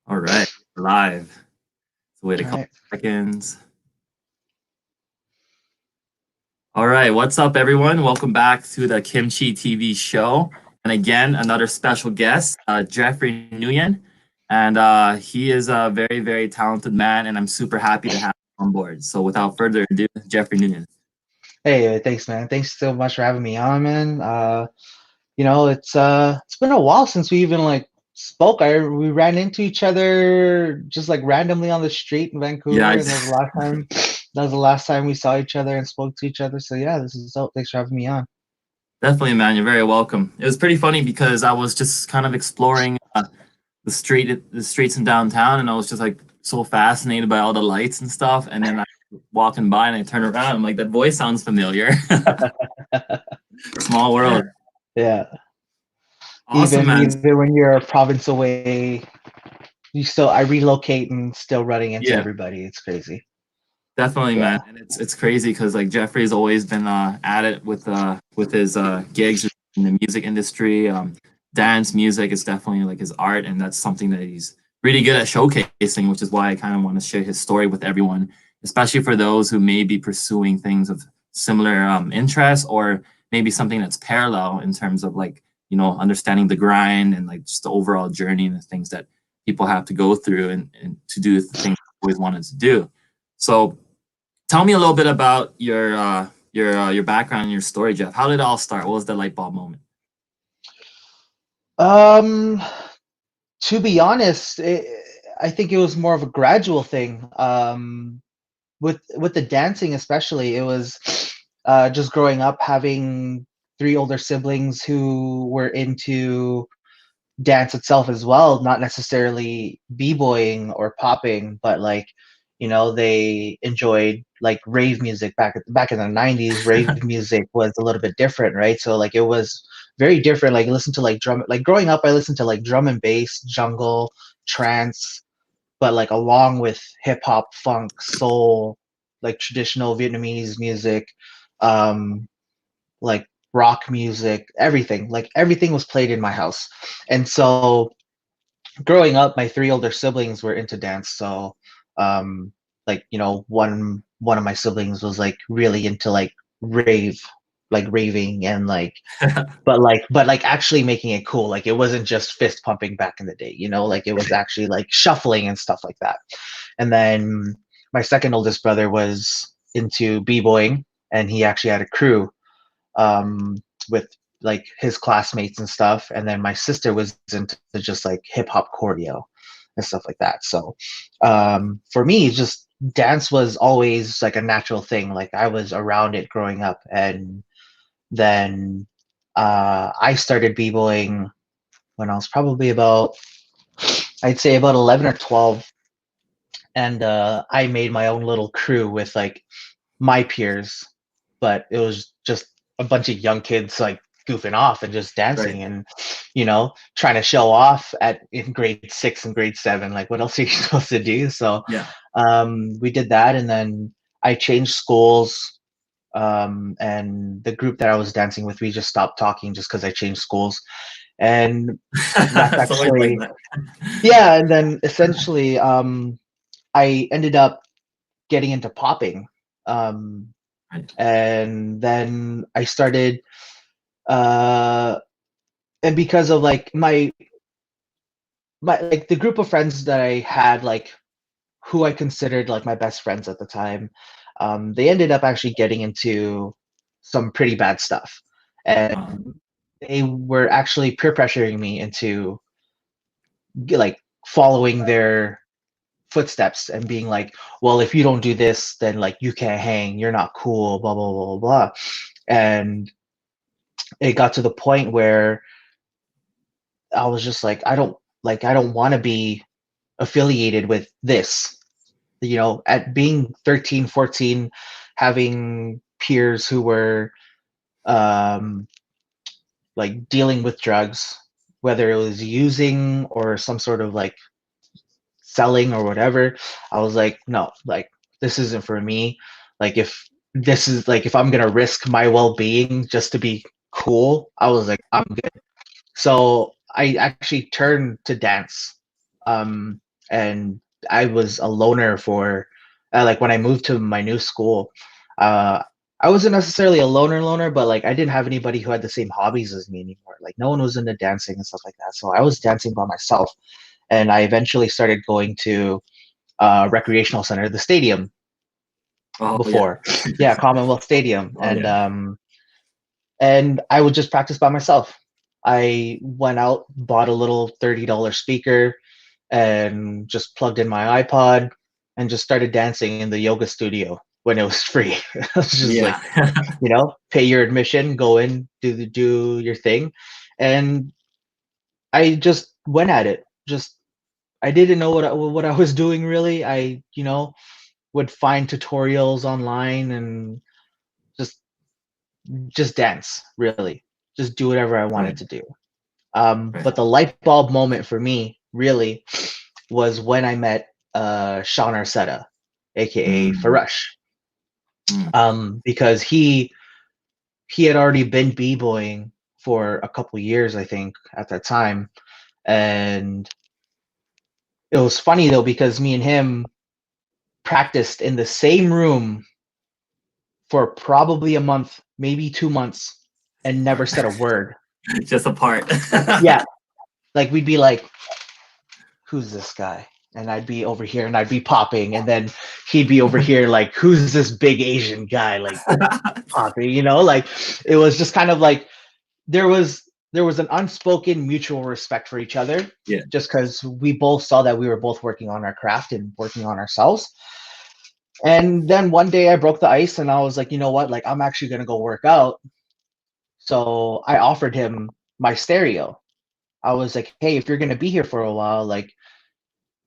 All right, live. So wait a All couple right. seconds. All right, what's up, everyone? Welcome back to the Kimchi TV show. And again, another special guest, Jeffrey Nguyen. And he is a very, very talented man, and I'm super happy to have him on board. So without further ado, Jeffrey Nguyen. Hey, thanks, man. Thanks so much for having me on, man. It's been a while since we even like spoke. We ran into each other just like randomly on the street in Yeah, Vancouver, and that was the last time. That was the last time we saw each other and spoke to each other. So yeah, this is dope. Thanks for having me on. definitely, man. You're very welcome. It was pretty funny because I was just kind of exploring the streets in downtown, and I was just like so fascinated by all the lights and stuff. And then I walking by and I turn around, I'm like, that voice sounds familiar. Small world. Yeah. Awesome, Even man. even when you're a province away, you still I relocate and still running into Yeah, everybody. It's crazy. definitely, man. Yeah. And it's crazy because like Jeffrey's always been at it with his gigs in the music industry. Dance music is definitely like his art, and that's something that he's really good at showcasing, which is why I kind of want to share his story with everyone, especially for those who may be pursuing things of similar interests or maybe something that's parallel in terms of like understanding the grind and like just the overall journey and the things that people have to go through and to do the things they always wanted to do. So tell me a little bit about your background and your story, Jeff. How did it all start? What was the light bulb moment? Um, to be honest, I think it was more of a gradual thing. With the dancing, especially, it was just growing up having three older siblings who were into dance itself as well, not necessarily b-boying or popping, but like, they enjoyed like rave music back in the 90s. Rave music was a little bit different, right? So like it was very different. Like listen to like drum, like growing up I listened to like drum and bass, jungle, trance, but like along with hip hop, funk, soul, like traditional Vietnamese music, um like rock music, everything. Like everything was played in my house. And so growing up, my three older siblings were into dance. So like, one of my siblings was like really into like rave, like raving and like but like actually making it cool. Like it wasn't just fist pumping back in the day, like it was actually like shuffling and stuff like that. And then my second oldest brother was into b-boying, and he actually had a crew with like his classmates and stuff. And then my sister was into just like hip hop choreo and stuff like that. So for me, just dance was always like a natural thing. Like I was around it growing up, and then I started b-boying when I was probably about, I'd say about 11 or 12. And I made my own little crew with like my peers, but it was just a bunch of young kids like goofing off and just Right. dancing and trying to show off at in grade 6 and grade 7. Like what else are you supposed to do? So Yeah. we did that, and then I changed schools. And the group that I was dancing with, we just stopped talking just because I changed schools. And that's It's always like actually, that. yeah. And then essentially I ended up getting into popping. um, Right. and then I started, uh, and because of like my like the group of friends that I had, like who I considered like my best friends at the time, they ended up actually getting into some pretty bad stuff, and Uh, they were actually peer pressuring me into like following their footsteps and being like, well, if you don't do this, then like you can't hang, you're not cool, blah blah blah blah blah. And it got to the point where I was just like, I don't want to be affiliated with this. At being 13, 14, having peers who were um like dealing with drugs, whether it was using or some sort of like selling or whatever, I was like, no, like this isn't for me. Like if I'm gonna risk my well-being just to be cool, I was like, I'm good. So I actually turned to dance. and I was a loner for like when I moved to my new school. Uh, I wasn't necessarily a loner, but like I didn't have anybody who had the same hobbies as me anymore. Like no one was into dancing and stuff like that. So I was dancing by myself, and I eventually started going to recreational center, the stadium Oh yeah. before, yeah, Commonwealth Stadium, Oh yeah. and I would just practice by myself. I went out, bought a little $30 speaker, and just plugged in my iPod and just started dancing in the yoga studio when it was free. I was just like, Yeah. pay your admission, go in, do your thing, and I just went at it. Just I didn't know what I was doing really. I would find tutorials online and just just dance really, just do whatever I wanted Right. to do. Right. But the light bulb moment for me really was when I met Sean Arceta, aka Mm, Pharush, mm, because he had already been b-boying for a couple years, I think, at that time, and it was funny though because me and him practiced in the same room for probably a month, maybe 2 months, and never said a word. just a part. Yeah, like we'd be like, "Who's this guy?" And I'd be over here and I'd be popping, and then he'd be over here like, "Who's this big Asian guy?" Like popping, like it was just kind of like there was an unspoken mutual respect for each other, Yeah. just because we both saw that we were both working on our craft and working on ourselves. And then one day I broke the ice and I was like, you know what? Like I'm actually gonna go work out. So I offered him my stereo. I was like, hey, if you're gonna be here for a while, like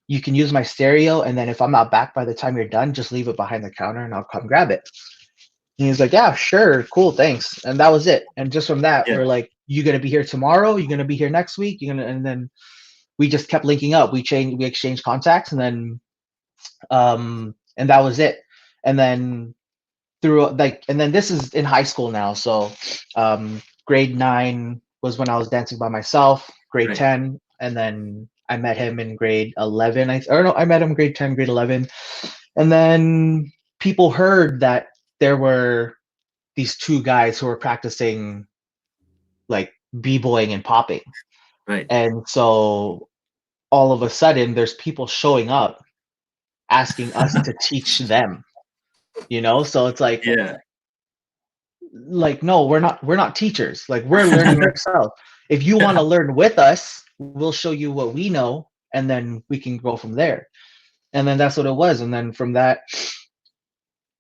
you can use my stereo, and then if I'm not back by the time you're done, just leave it behind the counter and I'll come grab it. And he was like, yeah, sure, cool, thanks. And that was it. And just from that, Yeah. we're like, you gonna be here tomorrow? You gonna be here next week? You gonna? And then we just kept linking up. We exchanged contacts, and then and that was it. And then and then this is in high school now. So grade 9 was when I was dancing by myself. Grade Right. 10, and then I met him in grade 11. Or no, I met him grade 10, grade 11, and then people heard that there were these two guys who were practicing like b-boying and popping, Right. and so all of a sudden there's people showing up asking us to teach them. So it's Yeah. like no, we're not teachers, like we're learning ourselves. If you want to learn with us, we'll show you what we know, and then we can go from there. And then that's what it was. And then from that,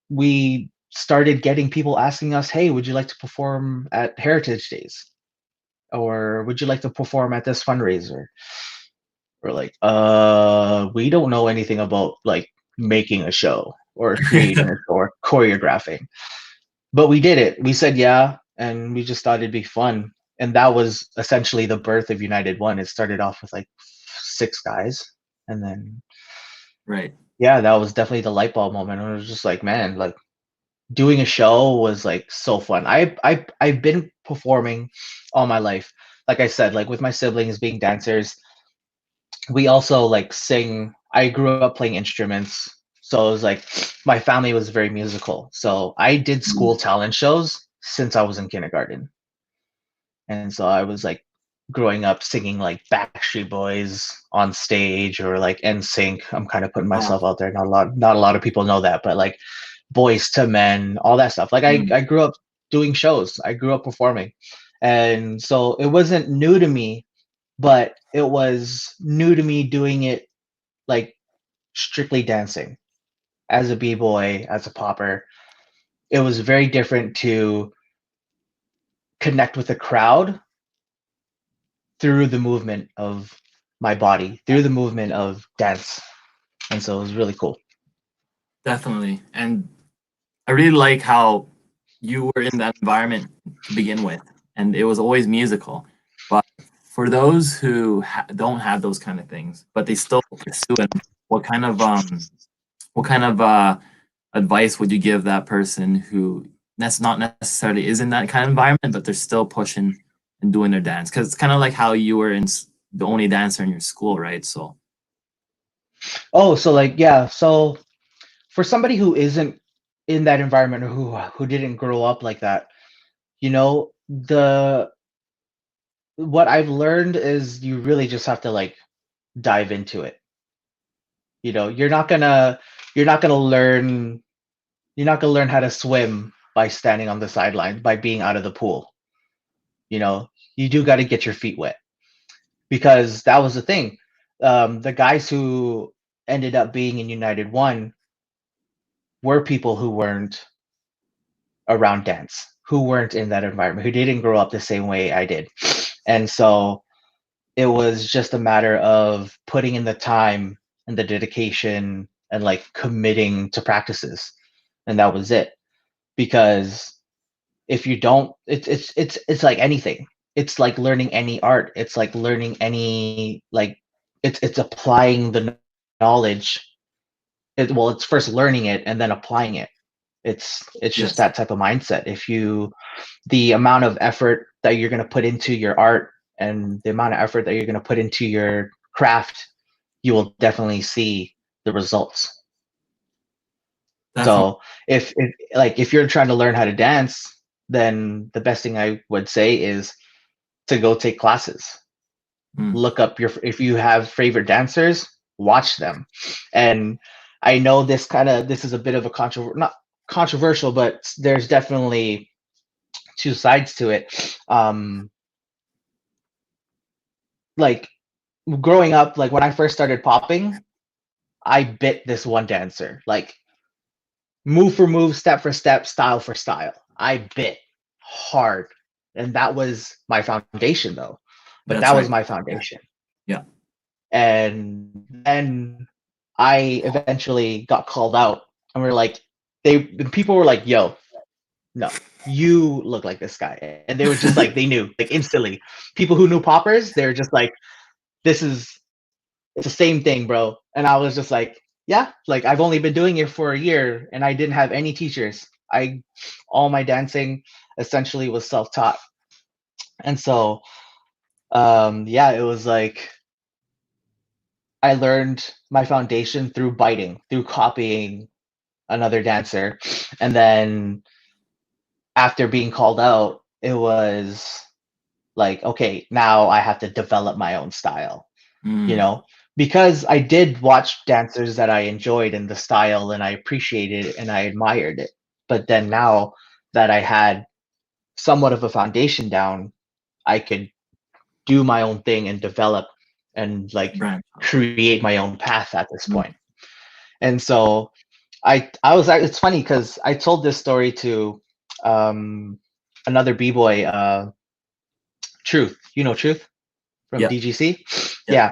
we started getting people asking us, hey, would you like to perform at Heritage Days, or would you like to perform at this fundraiser? We're like, we don't know anything about like making a show or creating a show or choreographing. But we did it. We said yeah, and we just thought it'd be fun. And that was essentially the birth of United One. It started off with like 6 guys, and then Right. yeah, that was definitely the light bulb moment. And it was just like, man, like doing a show was like so fun. I've been performing all my life. Like I said, like with my siblings being dancers, we also like sing. I grew up playing instruments, so it was like my family was very musical. So I did Mm. school talent shows since I was in kindergarten, and so I was like growing up singing like Backstreet Boys on stage, or like NSYNC. I'm kind of putting Wow. myself out there. Not a lot of people know that, but like Boys to Men, all that stuff. Like Mm. I grew up doing shows. I grew up performing, and so it wasn't new to me, but it was new to me doing it like strictly dancing as a b-boy, as a popper. It was very different to connect with a crowd through the movement of my body, through the movement of dance. And so it was really cool. Definitely. And I really like how you were in that environment to begin with, and it was always musical. But for those who don't have those kind of things, but they still pursue it, what kind of what kind of advice would you give that person who that's not necessarily is in that kind of environment, but they're still pushing and doing their dance? Because it's kind of like how you were the only dancer in your school, right? So Oh, so like yeah, so for somebody who isn't in that environment or who didn't grow up like that, the what I've learned is you really just have to like dive into it. You're not gonna learn you're not gonna learn how to swim by standing on the sideline, by being out of the pool. You know, you do got to get your feet wet because that was the thing. The guys who ended up being in United One were people who weren't around dance, who weren't in that environment, who didn't grow up the same way I did. And so it was just a matter of putting in the time and the dedication and like committing to practices. And that was it. Because if you don't, it's like anything. It's like learning any art. It's like learning any like it's applying the knowledge. Well, it's first learning it and then applying it. It's just Yes, that type of mindset. If you the amount of effort that you're going to put into your art and the amount of effort that you're going to put into your craft, you will definitely see the results. definitely. So if you're trying to learn how to dance, then the best thing I would say is to go take classes. Mm. Look up your if you have favorite dancers, watch them. And I know this is a bit of a not controversial, but there's definitely two sides to it. Like growing up, like when I first started popping, I bit this one dancer. Like move for move, step for step, style for style. I bit hard. And that was my foundation though. But That's that was right. my Yeah. foundation. Yeah. And then I eventually got called out and we're like people were like, yo, no, you look like this guy. And they were just like they knew, like instantly. People who knew poppers, they were just like, this is it's the same thing, bro. And I was just like, yeah, like I've only been doing it for a year and I didn't have any teachers. I all my dancing essentially was self-taught. And so yeah, it was like I learned my foundation through biting, through copying another dancer. And then after being called out, it was like, okay, now I have to develop my own style, you Mm. know, because I did watch dancers that I enjoyed in the style and I appreciated it and I admired it. But then now that I had somewhat of a foundation down, I could do my own thing and develop and like Brand. create my own path at this Mm. point. And so I was like, it's funny because I told this story to um another b-boy, Truth. You know Truth from Yeah. DGC? Yeah. Yeah.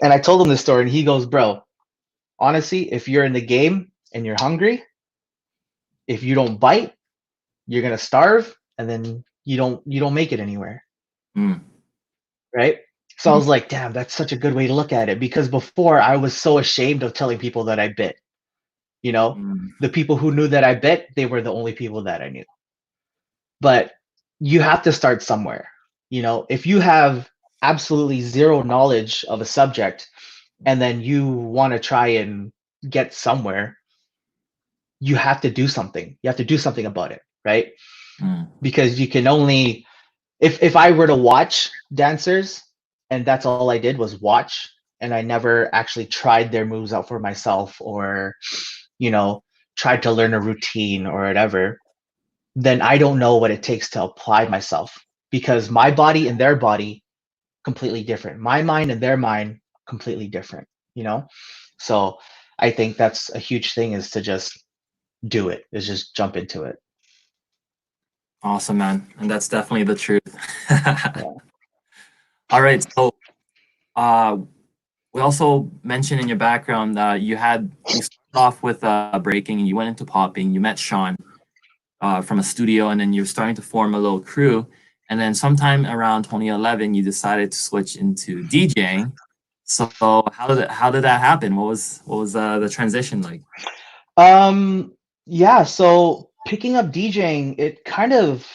And I told him this story and he goes, bro, honestly, if you're in the game and you're hungry, if you don't bite, you're gonna starve, and then you don't make it anywhere, Mm. right? So I Mm. was like, damn, that's such a good way to look at it because before I was so ashamed of telling people that I bit. You know, Mm. the people who knew that I bit, they were the only people that I knew. But you have to start somewhere. If you have absolutely zero knowledge of a subject and then you want to try and get somewhere, you have to do something. You have to do something about it, right? Mm. Because you can only if I were to watch dancers and that's all I did was watch and I never actually tried their moves out for myself or you know tried to learn a routine or whatever, then I don't know what it takes to apply myself because my body and their body completely different. My mind and their mind completely different, you know? So I think that's a huge thing is to just do it, is just jump into it. Awesome, man. And that's definitely the truth. Yeah. All right. So, uh, we also mentioned in your background that you started off with breaking and you went into popping. You met Sean from a studio, and then you're starting to form a little crew. And then sometime around 2011, you decided to switch into DJing. So how did that happen? What was the transition like? Yeah, so picking up DJing, it kind of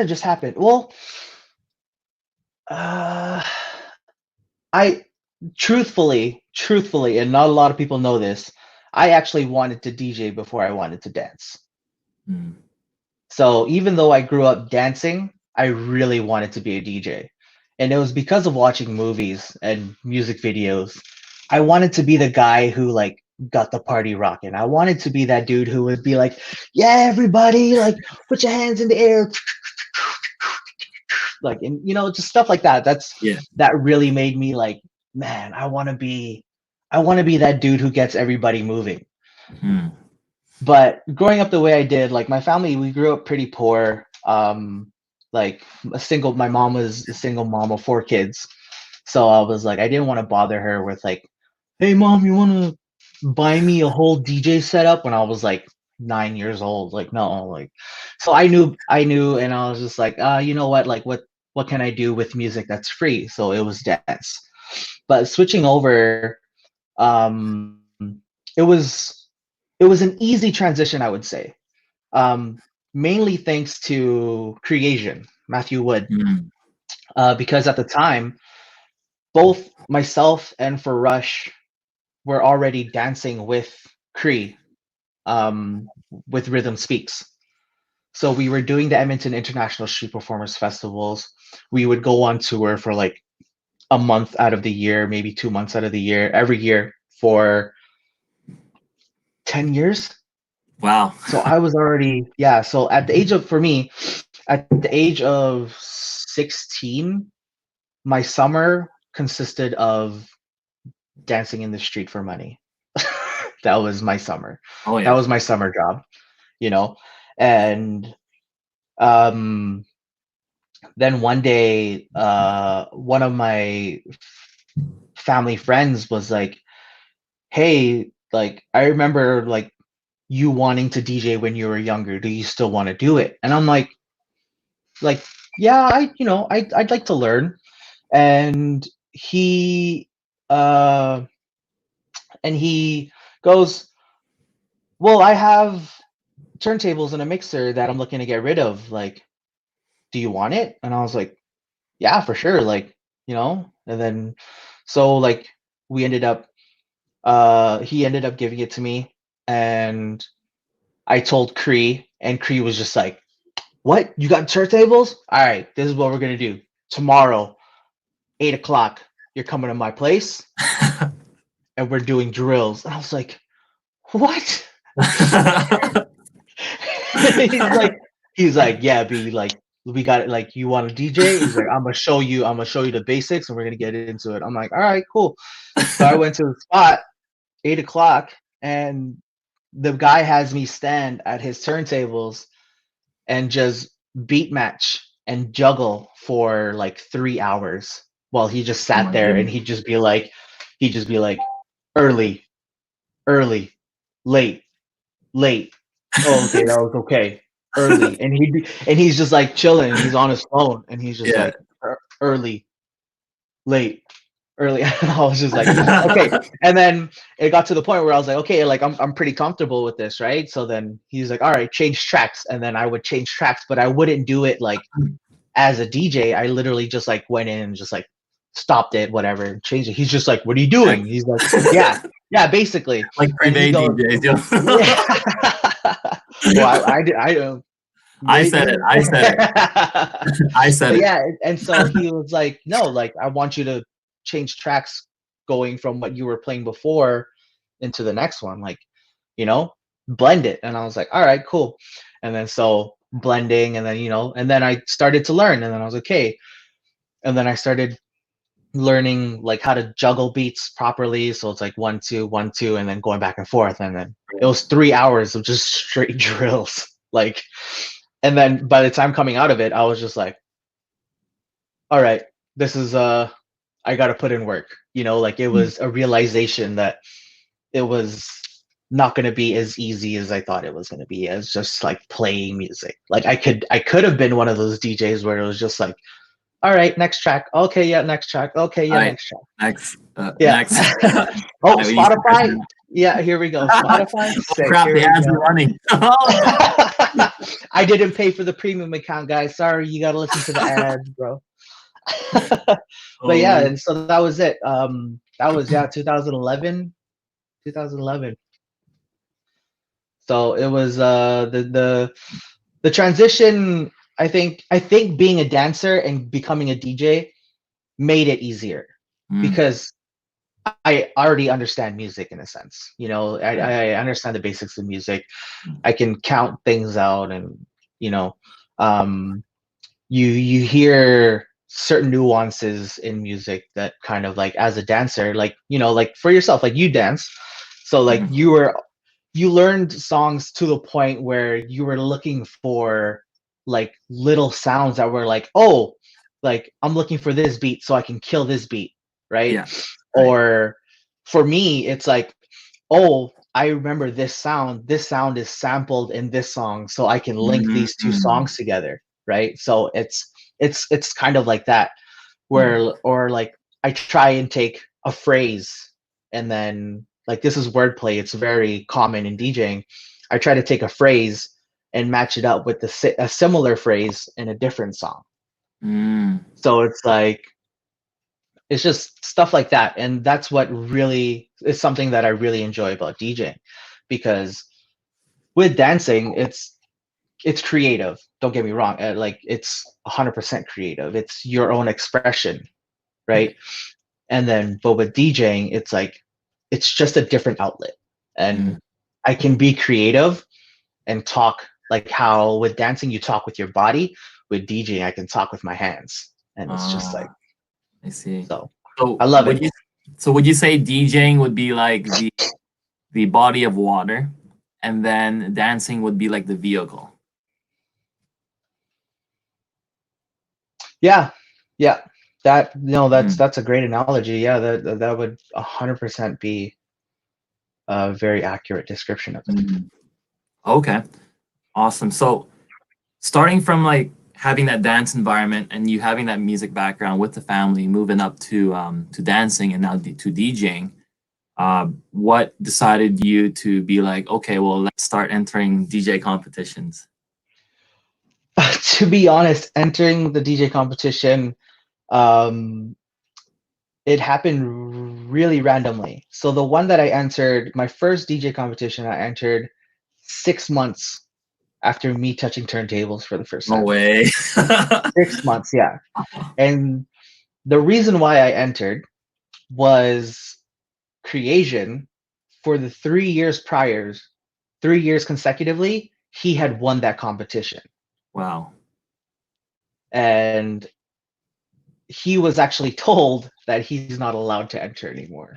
just happened. Well, uh I truthfully, truthfully, and not a lot of people know this, I actually wanted to DJ before I wanted to dance. Mm. So even though I grew up dancing, I really wanted to be a DJ. And it was because of watching movies and music videos. I wanted to be the guy who like got the party rocking. I wanted to be that dude who would be like, "Yeah, everybody, like put your hands in the air." Like, and just stuff like that. Yeah. That really made me like, man, I want to be that dude who gets everybody moving. Mm. But growing up the way I did, like my family, we grew up pretty poor. Like my mom was a single mom of 4 kids. So I was like, I didn't want to bother her with like, hey mom, you want to buy me a whole DJ setup when I was like 9 years old? Like, no, like, so I knew, and I was just like, you know what? Like, what can I do with music that's free? So it was dance. But switching over, it was an easy transition, I would say. Um, Mainly thanks to Creeasian, Matthew Wood, Mm. because at the time, both myself and Pharush were already dancing with Cree, with Rhythm Speaks. So we were doing the Edmonton International Street Performers Festivals. We would go on tour for like a month out of the year, maybe 2 months out of the year, every year for 10 years. Wow. So I was already, yeah. So for me, at the age of 16, my summer consisted of dancing in the street for money. That was my summer. Oh That yeah. was my summer job, you know? And um, then one day, one of my family friends was like, hey, like, I remember like you wanting to DJ when you were younger. Do you still want to do it? And I'm like, yeah, I'd like to learn. And he uh and he goes, well, I have turntables and a mixer that I'm looking to get rid of. Like, do you want it? And I was like, yeah, for sure. Like, and then so like we ended up he ended up giving it to me, and I told Cree, and Cree was just like, what? You got turntables? All right, this is what we're gonna do. Tomorrow, 8 o'clock, you're coming to my place and we're doing drills. And I was like, what? he's like, yeah, B, like, we got it. Like, you want to DJ? He's like, I'm gonna show you the basics, and we're gonna get into it. I'm like, all right, cool. So I went to the spot, 8 o'clock, and the guy has me stand at his turntables and just beat match and juggle for like 3 hours while he just Oh sat my there, and goodness. he'd just be like, early, early, late, late. Oh, okay, that was okay. Early, and he's just like chilling. He's on his phone, and he's just Yeah. like, early, late, early." And I was just like, okay. And then it got to the point where I was like, okay, like I'm pretty comfortable with this, right? So then he's like, all right, change tracks, and then I would change tracks, but I wouldn't do it like as a DJ. I literally just like went in and just like stopped it, whatever, changed it. He's just like, what are you doing? He's like, yeah, yeah, basically. Like And he pre-made goes, DJs. Yo. yeah. Well, I don't. I said it. I said it. I said But it. yeah, and so he was like, no, like I want you to change tracks going from what you were playing before into the next one, like, you know, blend it. And I was like, all right, cool. And then so blending, and then and then I started to learn, and then I was okay. And then I started learning like how to juggle beats properly. So it's like 1 2 1 2, and then going back and forth. And then it was 3 hours of just straight drills. Like, and then by the time coming out of it, I was just like, all right, this is I gotta put in work. Like it Mm. was a realization that it was not gonna be as easy as I thought it was gonna be, as just like playing music. Like I could have been one of those DJs where it was just like, all right, next track. Okay, yeah, next track. Okay, All yeah, right. next track. Next. Yeah. Next. Oh, We need some Spotify. questions. Yeah, here we go. Oh Spotify. Sick. crap! Here The we ads are go. running. Oh I didn't pay for the premium account, guys. Sorry, you gotta listen to the ads, bro. But Oh yeah, man. and so that was it. That was, yeah, 2011, 2011. So it was the transition. I think being a dancer and becoming a DJ made it easier Mm, because I already understand music in a sense. yeah. I understand the basics of music. Mm, I can count things out, and you know, um, you hear certain nuances in music that kind of like, as a dancer, like, like for yourself, like you dance, so like mm, you learned songs to the point where you were looking for like little sounds that were like, oh, like I'm looking for this beat so I can kill this beat, right? yeah. Right. Or for me, it's like, oh, I remember this sound. This sound is sampled in this song, so I can link Mm, these two songs together, right? So it's kind of like that, mm, where, or like, I try and take a phrase, and then, like, this is wordplay. It's very common in DJing. I try to take a phrase and match it up with a similar phrase in a different song. mm, So it's like, it's just stuff like that, and that's what really is something that I really enjoy about DJing, because with dancing, it's creative. Don't get me wrong. Like, it's 100% creative. It's your own expression, right. right? And then, but with DJing, it's like, it's just a different outlet, Mm, and I can be creative and talk like how with dancing you talk with your body. With DJing, I can talk with my hands, and it's just like, ah, I see. so So I love it. would you say DJing would be like the body of water, and then dancing would be like the vehicle? Yeah, yeah. That no, that's Mm, that's a great analogy. Yeah, that would 100% be a very accurate description of it. mm. Okay, awesome. So starting from like having that dance environment and you having that music background with the family, moving up to dancing and now to DJing, what decided you to be like, okay, well, let's start entering DJ competitions? To be honest, entering the DJ competition, um, it happened really randomly. So the one that I entered, my first DJ competition, I entered 6 months after me touching turntables for the first No time. way. 6 months, yeah. And the reason why I entered was Creeasian, for the 3 years prior, 3 years consecutively, he had won that competition. Wow. And he was actually told that he's not allowed to enter anymore.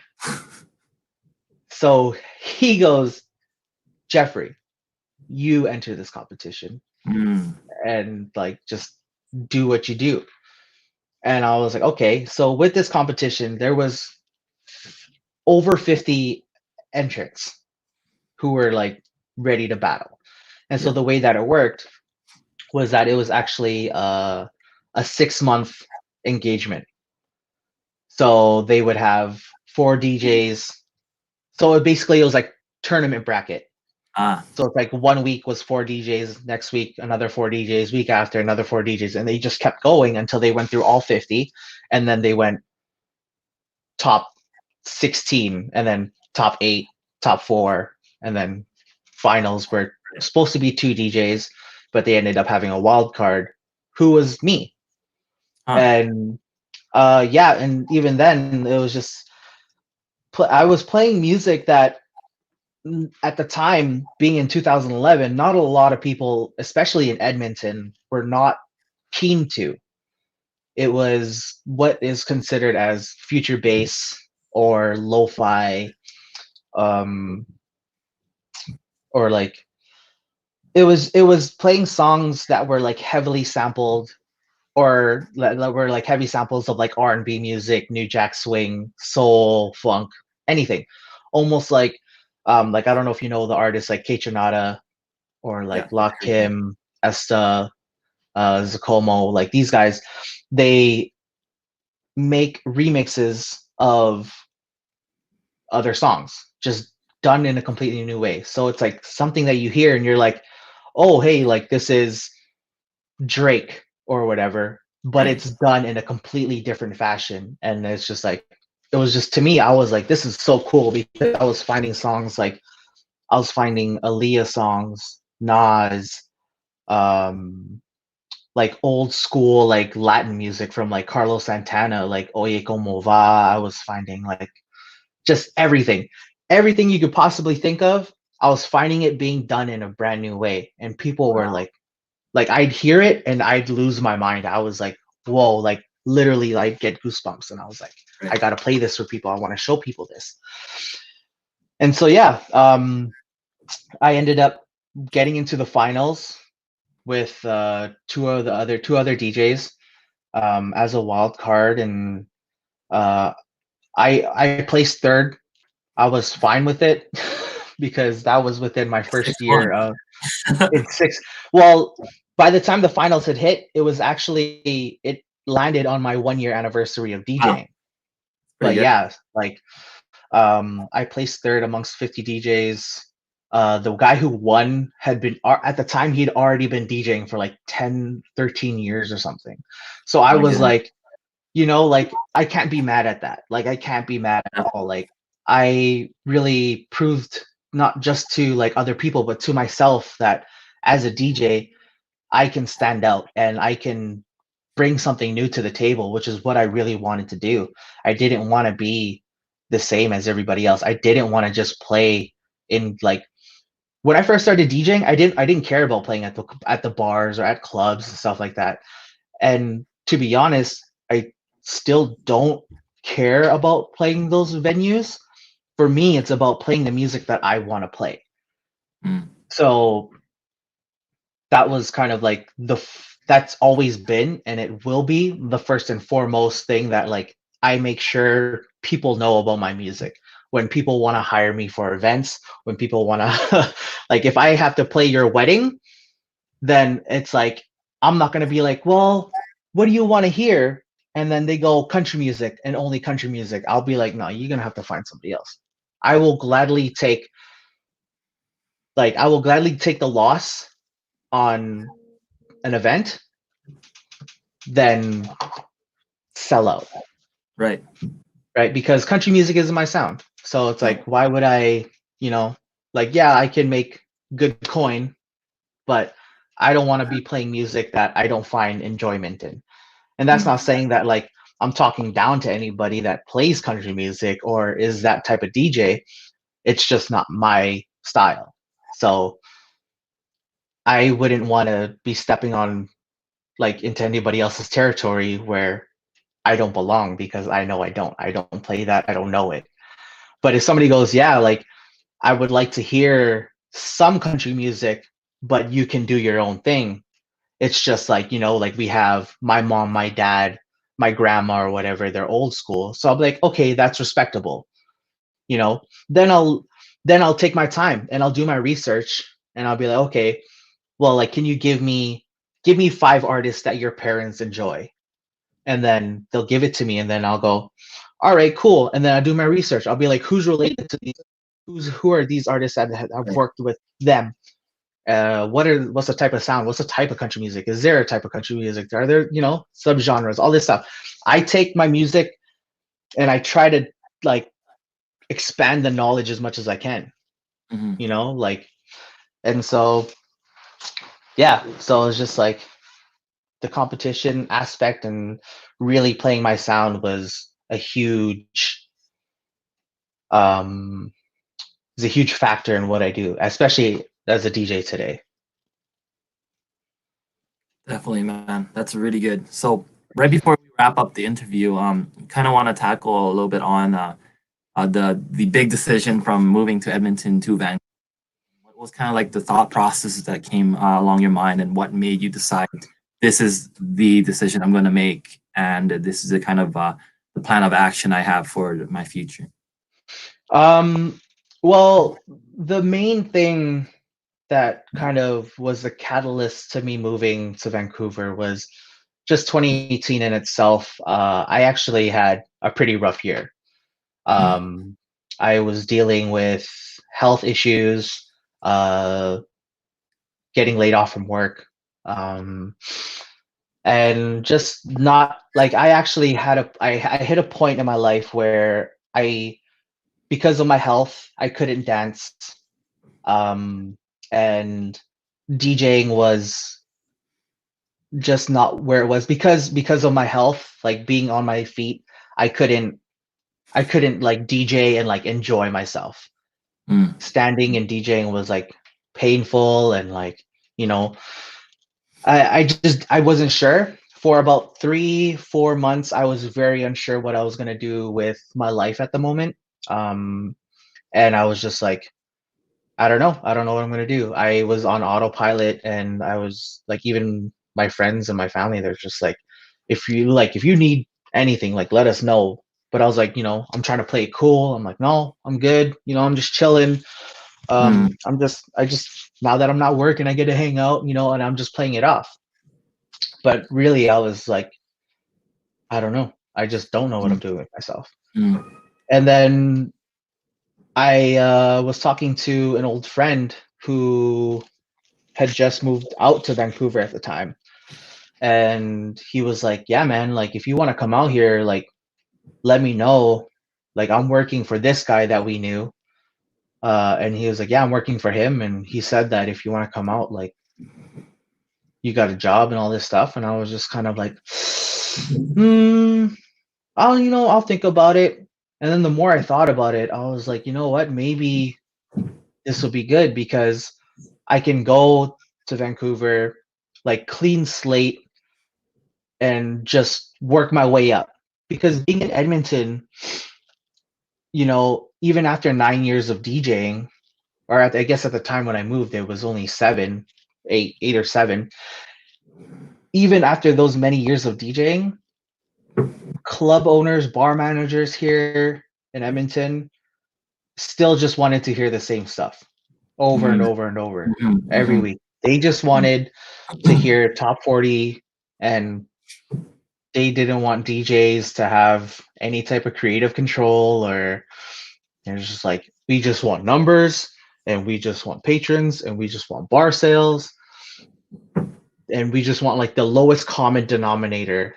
So he goes, Jeffrey, you enter this competition Mm, and like just do what you do. And I was like, okay. So with this competition, there was over 50 entrants who were like ready to battle. And so yeah. the way that it worked was that it was actually a 6 month engagement. So they would have four DJs. So it was like tournament bracket. Ah, So it's like 1 week was four DJs, next week another four DJs, week after another four DJs, and they just kept going until they went through all 50, and then they went top 16, and then top eight, top four, and then finals were supposed to be two DJs, but they ended up having a wild card, who was me. huh. And yeah, and even then it was just I was playing music that, at the time, being in 2011, not a lot of people, especially in Edmonton, were not keen to. It was what is considered as future bass or lo-fi, um, or like, it was playing songs that were like heavily sampled, or that were like heavy samples of like R&B music, New Jack Swing, soul, funk, anything. Almost like I don't know if you know the artists like Kate or Yeah. like La Kim, Esta, Zacomo, like these guys, they make remixes of other songs, just done in a completely new way. So it's like something that you hear and you're like, oh, hey, like this is Drake or whatever, but Right. it's done in a completely different fashion. And it's just like, it was just, to me, I was like, this is so cool, because I was finding songs like, I was finding Aaliyah songs, Nas, um, like old school like Latin music from like Carlos Santana, like Oye Como Va. I was finding like just everything you could possibly think of. I was finding it being done in a brand new way, and people were Wow. like I'd hear it and I'd lose my mind. I was like, whoa, like literally like get goosebumps, and I was like, I Right. gotta play this for people. I want to show people this. And so yeah, I ended up getting into the finals with two other DJs as a wild card, and uh, I placed third. I was fine with it because that was within my Six first year months. of in six. Well, by the time the finals had hit, it was actually it landed on my 1 year anniversary of Wow. DJing. Pretty But good. yeah, like I placed third amongst 50 DJs. The guy who won had been at the time he'd already been DJing for like 10, 13 years or something. So Oh I my was goodness. like, like I can't be mad at that. Like I can't be mad at all. Like I really proved not just to like other people, but to myself that as a DJ, I can stand out and I can bring something new to the table, which is what I really wanted to do. I didn't want to be the same as everybody else. I didn't want to just play in like when I first started DJing, I didn't care about playing at the bars or at clubs and stuff like that. And to be honest, I still don't care about playing those venues. For me, it's about playing the music that I want to play. Mm. So that was kind of like that's always been and it will be the first and foremost thing that like I make sure people know about my music. When people want to hire me for events, when people want to like if I have to play your wedding, then it's like I'm not going to be like, well, what do you want to hear? And then they go country music and only country music. I'll be like, no, you're going to have to find somebody else. I will gladly take the loss on an event than sell out, Right. right? Because country music isn't my sound. So it's No. like, why would I, like, yeah, I can make good coin, but I don't want to be playing music that I don't find enjoyment in. And that's Mm. not saying that like I'm talking down to anybody that plays country music or is that type of DJ. It's just not my style. So I wouldn't want to be stepping on like into anybody else's territory where I don't belong because I know I don't. I don't play that. I don't know it. But if somebody goes, yeah, like I would like to hear some country music, but you can do your own thing. It's just like, like we have my mom, my dad, my grandma or whatever, they're old school. So I'll be like, okay, that's respectable. You know, then I'll take my time and I'll do my research and I'll be like, okay, well, like can you give me 5 artists that your parents enjoy? And then they'll give it to me and then I'll go, all right, cool. And then I do my research. I'll be like, who's related to these? Who are these artists that have Right. worked with them? What's the type of sound? What's the type of country music? Is there a type of country music? Are there, subgenres? All this stuff. I take my music and I try to like expand the knowledge as much as I can. Hmm. Like, and so yeah. So it's just like the competition aspect and really playing my sound was um is a huge factor in what I do, especially as a DJ today. Definitely, man. That's really good. So right before we wrap up the interview, kind of want to tackle a little bit on the big decision from moving to Edmonton to Vancouver. What was kind of like the thought process that came along your mind, and what made you decide this is the decision I'm going to make, and this is the kind of the plan of action I have for my future? Um, well, the main thing that kind of was the catalyst to me moving to Vancouver was just 2018 in itself. I actually had a pretty rough year. Mm. Um, I was dealing with health issues, uh, getting laid off from work. Um, and just not like I actually had I hit a point in my life where I, because of my health, I couldn't dance. Um, and DJing was just not where it was because of my health, like being on my feet, I couldn't I couldn't like DJ and like enjoy myself. Mm. Standing and DJing was like painful, and like, you know, I wasn't sure. For about 3 4 months I was very unsure what I was going to do with my life at the moment. um and I was just like, I don't know what I'm gonna do. I was on autopilot, and I was like, even my friends and my family, they're just like, if you need anything, like let us know. But I was like, I'm trying to play it cool. I'm like, no, I'm good. I'm just chilling. Mm. I just now that I'm not working, I get to hang out, and I'm just playing it off. But really, I was like, I don't know. I just don't know what I'm Mm. doing with myself. Mm. And then I was talking to an old friend who had just moved out to Vancouver at the time. And he was like, yeah, man, like if you want to come out here, like let me know. Like I'm working for this guy that we knew. And he was like, yeah, I'm working for him. And he said that if you want to come out, like you got a job and all this stuff. And I was just kind of like, hmm, I'll think about it. And then the more I thought about it, I was like, you know what, maybe this will be good because I can go to Vancouver, like clean slate, and just work my way up. Because being in Edmonton, even after 9 years of DJing, or I guess at the time when I moved, it was only 8 or 7. Even after those many years of DJing, club owners, bar managers here in Edmonton still just wanted to hear the same stuff over and Mm. over and over Mhm. every Mhm. week. They just wanted to hear top 40, and they didn't want DJs to have any type of creative control, or it's just like, we just want numbers, and we just want patrons, and we just want bar sales, and we just want like the lowest common denominator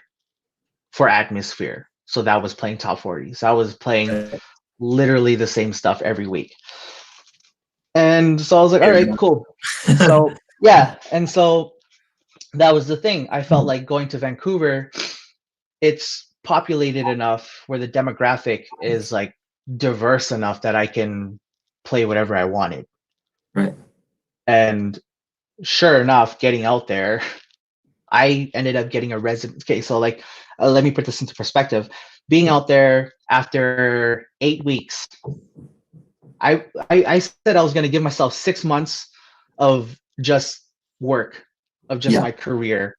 for atmosphere. So that was playing top 40s. I was playing literally the same stuff every week. And so I was like, all right, cool. So yeah, and so that was the thing. I felt like going to Vancouver, it's populated enough where the demographic is like diverse enough that I can play whatever I wanted. Right. And sure enough, getting out there, I ended up getting a resident. Okay, so like, let me put this into perspective. Being out there after 8 weeks, I said I was going to give myself 6 months of just work, of just Yeah. my career,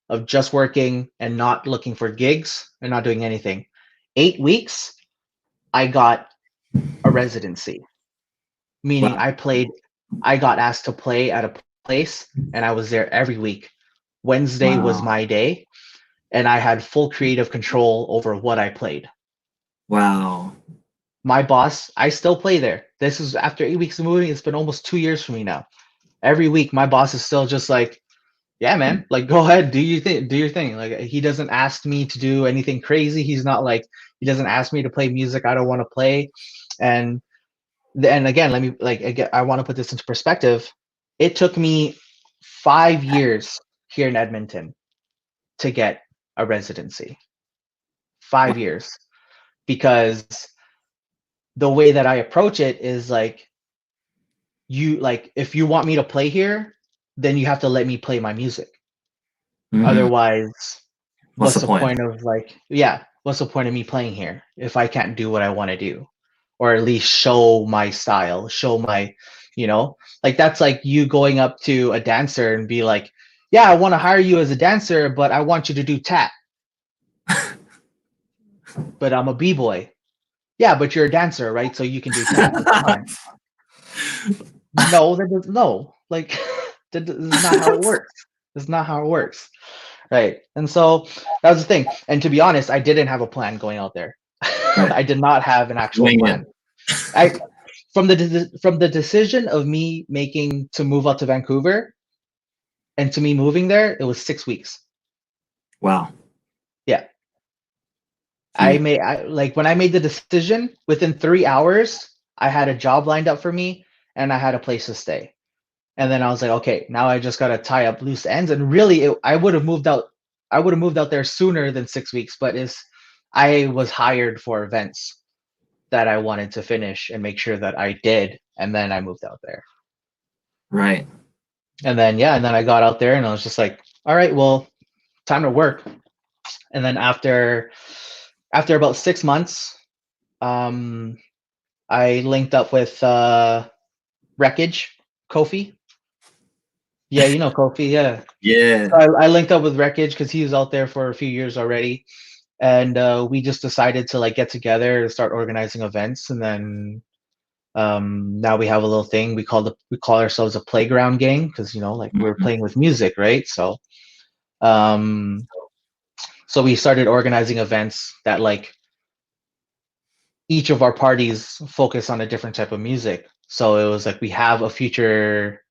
of just working and not looking for gigs and not doing anything. 8 weeks, I got a residency, meaning Wow. I got asked to play at a place, and I was there every week. Wednesday was Wow. my day, and I had full creative control over what I played. Wow. My boss, I still play there. This is after 8 weeks of moving. It's been almost 2 years for me now. Every week, my boss is still just like, yeah, man, like go ahead, do your thing. Like he doesn't ask me to do anything crazy. He's not like, he doesn't ask me to play music I don't want to play. And again, let me like again, I want to put this into perspective. It took me 5 years here in Edmonton to get a residency. Wow. 5 years, because the way that I approach it is like, if you want me to play here, then you have to let me play my music. Mhm. Otherwise, What's what's the the point? point of like, yeah, what's the point of me playing here if I can't do what I want to do, or at least show my style, show my, like that's like you going up to a dancer and be like, yeah, I want to hire you as a dancer, but I want you to do tap, but I'm a b-boy. Yeah, but you're a dancer, right? So you can do tap. It's fine. No, that doesn't. No, like this is not how it works. This is not how it works. Right. And so that was the thing. And to be honest, I didn't have a plan going out there. Right. I did not have an actual Wing it. plan. I from the decision of me making to move out to Vancouver and to me moving there, it was 6 weeks. Wow. Yeah. He, Like when I made the decision, within 3 hours, I had a job lined up for me and I had a place to stay. And then I was like, okay, now I just gotta tie up loose ends. And really, I would have moved out. I would have moved out there sooner than 6 weeks, but I was hired for events that I wanted to finish and make sure that I did, and then I moved out there. right. And then yeah, and then I got out there, and I was just like, all right, well, time to work. And then after about 6 months, um, I linked up with Wreckage, Kofi. Yeah, you know Kofi. Yeah, Yeah. so I linked up with Wreckage because he was out there for a few years already, and we just decided to like get together and start organizing events. And then now we have a little thing we call ourselves a playground gang because like we're Mhm. playing with music, right? Um, so we started organizing events that like each of our parties focus on a different type of music. So it was like we have a future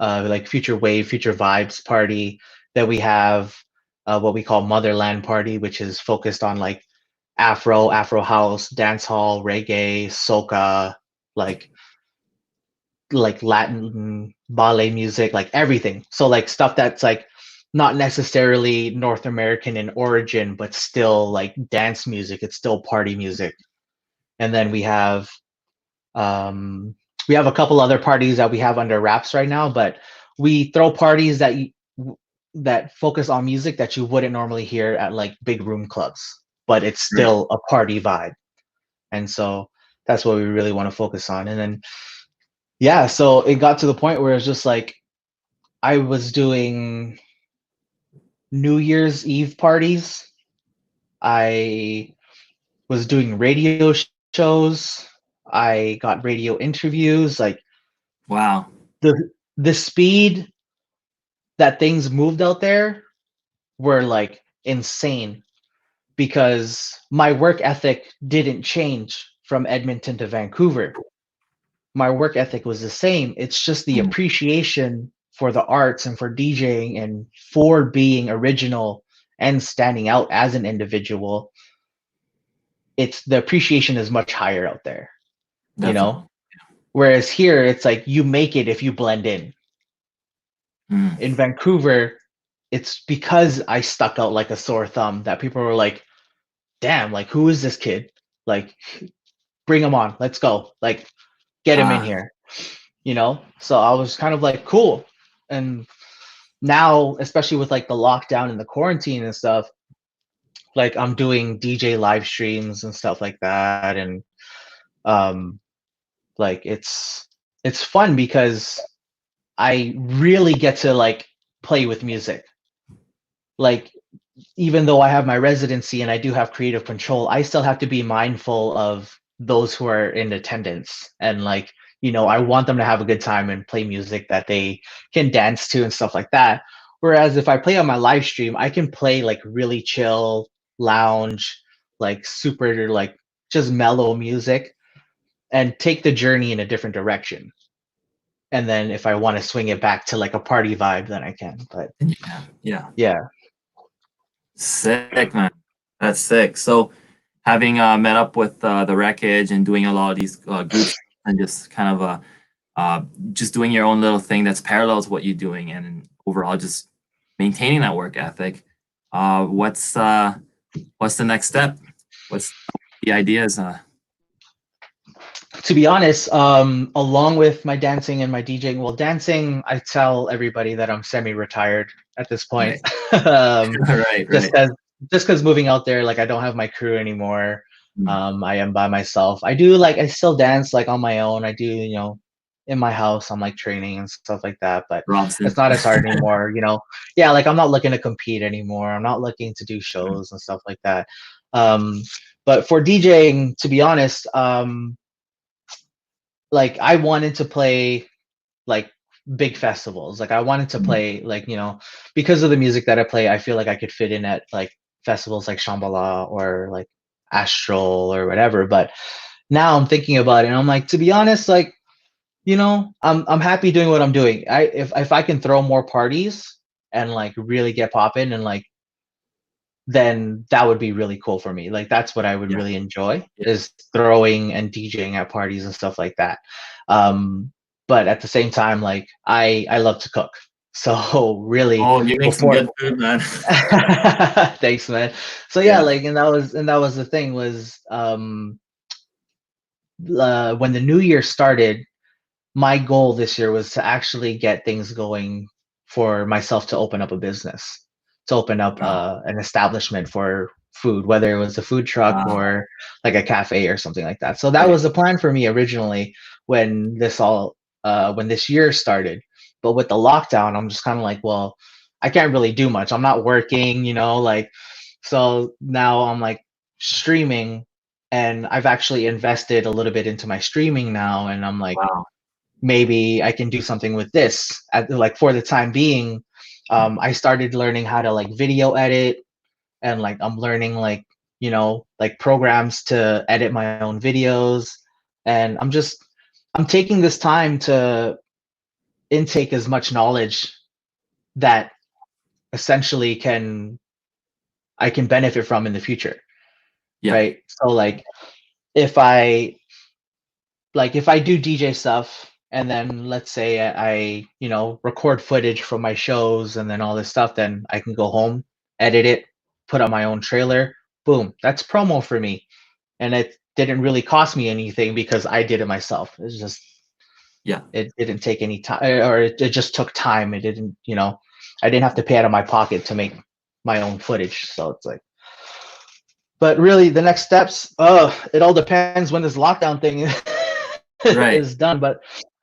like future wave, future vibes party. That we have what we call Motherland Party, which is focused on like Afro house, dance hall, reggae, soca, like Latin ballet music, like everything. So like stuff that's like not necessarily North American in origin, but still like dance music. It's still party music. And then um, we have a couple other parties that we have under wraps right now, but we throw parties that focus on music that you wouldn't normally hear at like big room clubs, but it's Right. still a party vibe. And so that's what we really want to focus on. And then yeah, so it got to the point where it's just like I was doing New Year's Eve parties. I was doing radio shows. I got radio interviews. Like Wow. the speed that things moved out there were like insane because my work ethic didn't change from Edmonton to Vancouver. My work ethic was the same. It's just the Mm. appreciation for the arts and for DJing and for being original and standing out as an individual. It's the appreciation is much higher out there, you Definitely. know? Whereas here, it's like you make it if you blend in. Mm. In Vancouver, it's because I stuck out like a sore thumb that people were like, damn, like, who is this kid? Like, bring him on. Let's go. Like, get him in Ah, here, So I was kind of like, cool. And now, especially with like the lockdown and the quarantine and stuff, like I'm doing DJ live streams and stuff like that. And um, like it's fun because I really get to like play with music. Like even though I have my residency and I do have creative control, I still have to be mindful of those who are in attendance. And like, I want them to have a good time and play music that they can dance to and stuff like that. Whereas if I play on my live stream, I can play like really chill, lounge, like super, like just mellow music and take the journey in a different direction. And then if I want to swing it back to like a party vibe, then I can. But yeah. Yeah. yeah, Sick, man. That's sick. So, having met up with the wreckage and doing a lot of these groups and just kind of uh, just doing your own little thing that's parallels what you're doing, and overall just maintaining that work ethic. What's the next step? What's the ideas? to be honest, along with my dancing and my DJing, well, dancing, I tell everybody that I'm semi-retired at this point. Right, um, right, just right. because moving out there, like I don't have my crew anymore. Mm. I am by myself. I do like I still dance like on my own. I do, in my house. I'm like training and stuff like that, but it's Robson. not as hard anymore. Yeah, like I'm not looking to compete anymore. I'm not looking to do Mm. shows and stuff like that. Um, but for DJing, to be honest, like I wanted to play like big festivals. Like I wanted to Mm. play like, because of the music that I play, I feel like I could fit in at like festivals like Shambhala or like Astral or whatever. But now I'm thinking about it and I'm like, to be honest, like, I'm happy doing what I'm doing. If I can throw more parties and like really get popping and like then that would be really cool for me. Like that's what I would Yeah. really enjoy, Yeah. is throwing and DJing at parties and stuff like that. But at the same time, like I love to cook. So really Oh, you make some before good food, man. thanks, man. So yeah, Yeah. like and that was the thing was when the new year started, my goal this year was to actually get things going for myself to open up a business, to open up Wow. an establishment for food, whether it was a food truck Wow. or like a cafe or something like that. So that Right. was the plan for me originally when when this year started. But with the lockdown, I'm just kind of like, well, I can't really do much. I'm not working, like so now I'm like streaming, and I've actually invested a little bit into my streaming now, and I'm like, Wow. maybe I can do something with this. Like for the time being, I started learning how to like video edit, and like I'm learning like like programs to edit my own videos, and I'm taking this time to intake as much knowledge that essentially I can benefit from in the future, Yeah. right? So if I if I do DJ stuff, and then let's say I record footage from my shows and then all this stuff, then I can go home, edit it, put on my own trailer. Boom, that's promo for me. And it didn't really cost me anything because I did it myself. It's just Yeah. it didn't take any time, or it just took time. It didn't, I didn't have to pay out of my pocket to make my own footage. So it's like, but really the next steps, it all depends when this lockdown thing Right. is done. But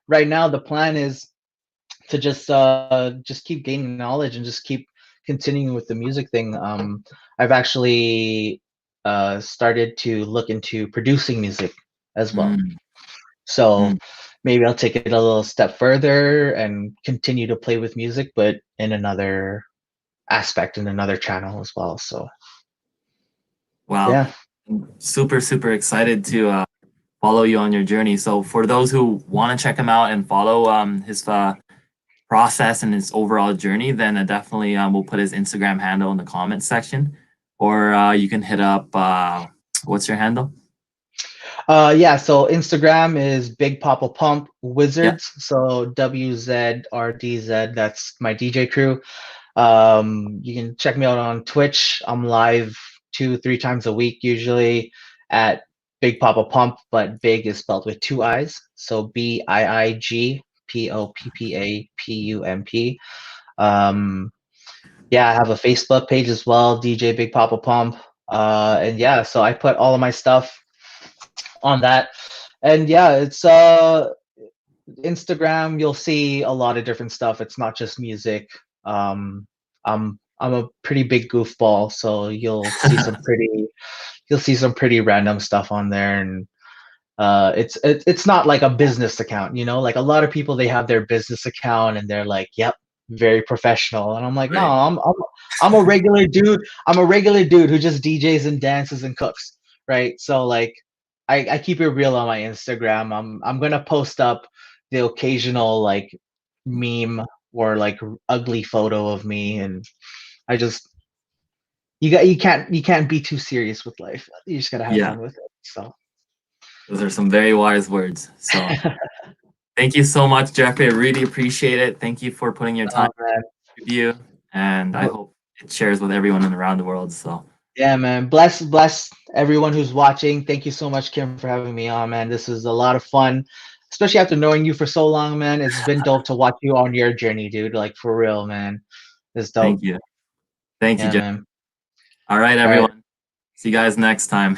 right now the plan is to just keep gaining knowledge and just keep continuing with the music thing. I've actually started to look into producing music as well. Mm, So mm. maybe I'll take it a little step further and continue to play with music, but in another aspect, in another channel as well. So Wow. yeah. I'm super, super excited to follow you on your journey. So for those who want to check him out and follow his process and his overall journey, then definitely we'll put his Instagram handle in the comments section, or you can hit up. What's your handle? Yeah, so Instagram is Big Papa Pump Yeah. Wizards. So WZRDZ, that's my DJ crew. You can check me out on Twitch. I'm live 2, 3 times a week usually at Big Papa Pump, but Big is spelled with 2 I's. So BIIGPOPPAPUMP. Yeah, I have a Facebook page as well, DJ Big Papa Pump. And yeah, so I put all of my stuff on that. And yeah, it's Instagram, you'll see a lot of different stuff. It's not just music. I'm a pretty big goofball, so you'll see some pretty random stuff on there, and it's not like a business account, like a lot of people, they have their business account and they're like, yep, very professional, and I'm like, no, Right. I'm a regular dude. I'm a regular dude who just DJs and dances and cooks, right? So like I keep it real on my Instagram. I'm gonna post up the occasional like meme or like ugly photo of me, and I just you can't be too serious with life. You just gotta have Yeah. fun with it. So Those are some very wise words. So thank you so much, Jeffrey. I really appreciate it. Thank you for putting your time oh man. with you, and I No, hope it shares with everyone around the world. So yeah, man. Bless everyone who's watching. Thank you so much, Kim, for having me on, man. This was a lot of fun, especially after knowing you for so long, man. It's been dope to watch you on your journey, dude. Like for real, man. It's dope. thank you. Thank you, Yeah, Jeff. man. All right, All right. everyone. See you guys next time.